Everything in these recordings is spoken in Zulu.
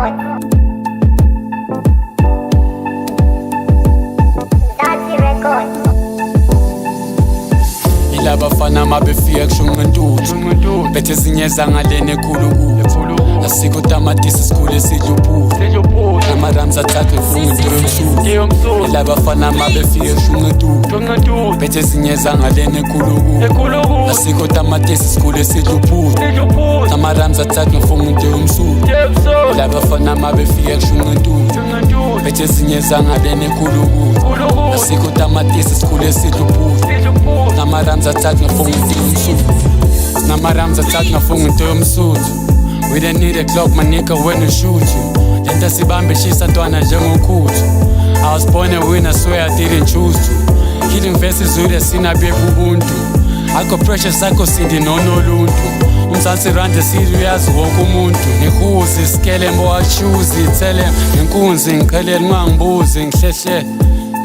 record. Dirty record. Ilabafana mabefika kushunqa intuthu bethe zinyeza ngalene ekhulu asikho tamatisi sikhule sidla uphuthu amarams athathu efunga into yomsuku ilabafana mabefika kushunqa intuthu bethe zinyeza ngalene ekhulu asikho tamatisi sikhule sidla uphuthu amarams athathu efunga into yomsuku ilabafana mabefika kushunqa intuthu bethe zinyeza ngalene ekhulu asikho tamatisi sikhule sidla uphuthu namarams athathu ngafunga into yomsuku namarams athathu ngafunga into yomsuku. We don't need a clock, my nigga, when to shoot you. Lenta sibambe shisa ntwana njengokhuthu. I was born a winner, swear I didn't choose to. Killing verses with a sinabye kubuntu. Akho pressures akho sindi nonoluntu. Umzansi rande uyazi wonke umuntu. Ngihuzi isikele mbo achuzi ithele ngenkunzi ngiqhelele ngangibuzi ngihlehle.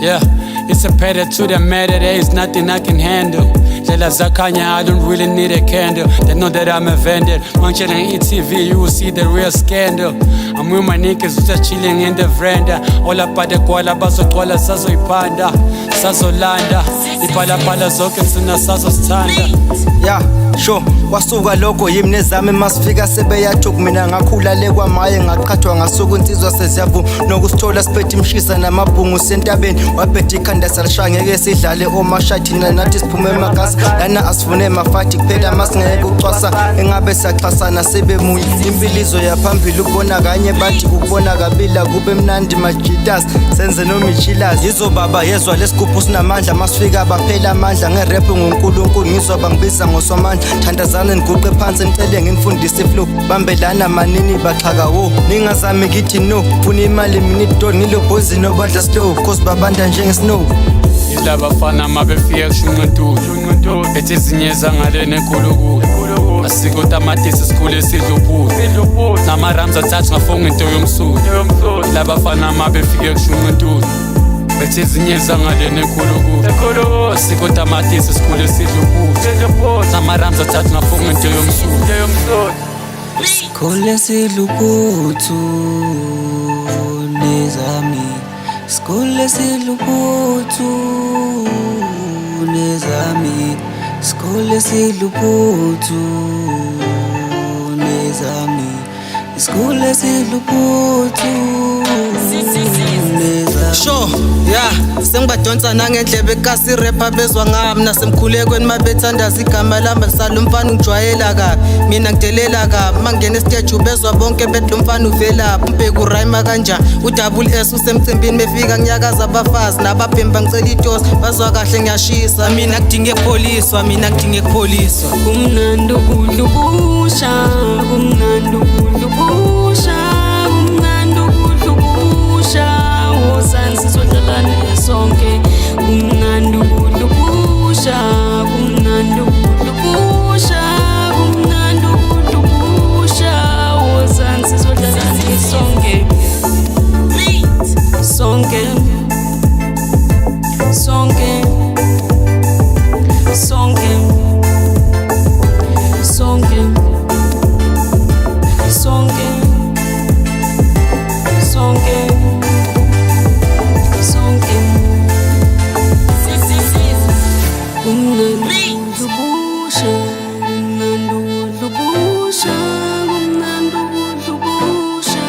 Yeah, it's a better to the matter, there is nothing I can handle. Lela zakanya, I don't really need a candle. They know that I'm a vendor. Munching on ETV, you will see the real scandal. I'm with my niggas, just chilling in the veranda. All up at the koala, baso koala, sazo ipanda, sazo landa. Ipala pala zoke, sina sazo standa. Yeah, sure. Kwasuka lokho yimi nezami masifika sebeyathuk mina ngakhula le kwamaye ngaqhathwa ngasuku insizwa seziyavu nokusithola siphethe imshisa namabhungu sentabeni wabhethe ikhanda salishaya ngeke sidlale omashathina nathi siphume emakasi lana asifune mafathi kuphela masingeke ucwasa engabe saxhasana sebemunye impilizo yaphambili ukubona kanye bathi ukubona kabila kube mnandi majitas senze nomichilas yizo baba yezwa lesigubhu sinamandla masifika baphela amandla ngerap ngoNkulunkulu ngizwa bangibiza ngosomandla thandazana ngiguqe phansi ngicele ngimfundise flow bambelana manini baxhaka wo ningazami ngithi no funa imali mina idol ngilobhozi nobadla slow cause babanda njenge snow. Ilabafana mabefika kushunqa intuthu bethe zinyeza ngalene ekhulu asikho tamatisi sikhule sidla uphuthu namarams athathu ngafunga into yomsuku ilabafana mabefika kushunqa intuthu bethe zinyeza ngalene ekhulu asikho tamatisi sikhule sidla uphuthu namarams athathu ngafunga into yomsuku sikhule sidla uphuthu nezami sikhule sidla uphuthu nezami sikhule sidla uphuthu nezami sikhule sidla uphuthu sure yeah sengibadonsa nangendlebe kasi rapper bezwa ngami nasemkhulekweni mabethandaza igama lami lisala umfana ungijwayela kabi mina ngidelela kabi mangena estage bezwa bonke bethi lo mfana uvelaphi umbheki urhyma kanjani udouble S usemcimbini befika nyakaza abafazi nababhemba ngicela itosi bazwa kahle ngiyashisa mina kudinge ekupholiswa kumnandi ukudla ubusha kumnandi ukudla ubusha kumnandi ukudla ubusha wozansi sodlalane sonke kumnandi ukudla ubusha kumnandi ukudla ubusha kumnandi ukudla ubusha wozansi sodlalane sonke sonke sonke sonke sonke sonke sonke sonke kumnandi ukudla ubusha kumnandi ukudla ubusha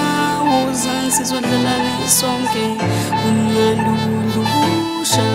wozansi sodlalane sonke kumnandi ukudla ubusha